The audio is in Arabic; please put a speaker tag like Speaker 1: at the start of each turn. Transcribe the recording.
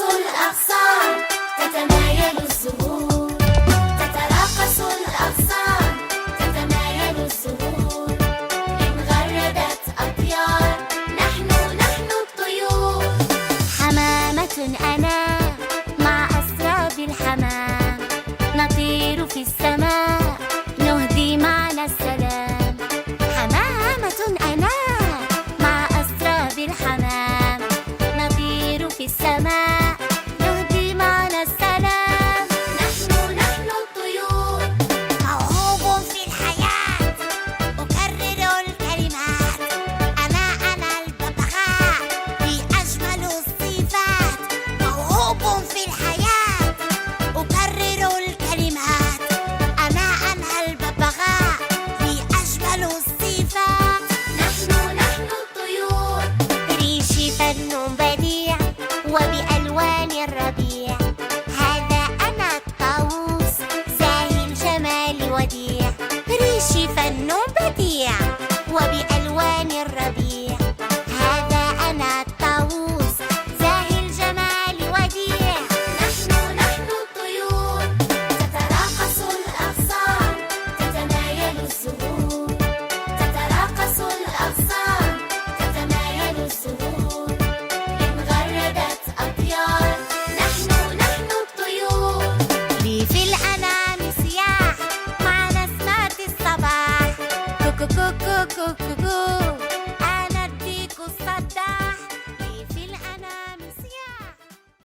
Speaker 1: الأغصان تتمايل الزهور، تتراقص الأغصان تتمايل الزهور، إن غردت أطيار نحن الطيور.
Speaker 2: حمامة أنا مع أسراب الحمام، نطير في السماء نهدي معنا السلام. حمامة أنا مع أسراب الحمام، نطير في السماء نهدي معنا السلام.
Speaker 1: نحن الطيور،
Speaker 2: موهوب في الحياة أكرر الكلمات. أنا الببغاء بأجمل الصفات. موهوب في الحياة أكرر الكلمات. أنا الببغاء بأجمل الصفات.
Speaker 1: نحن الطيور،
Speaker 2: ريشي فن بديع وبألوان الربيع. هذا أنا الطاووس زاهي الجمال وديع. ريشي فن بديع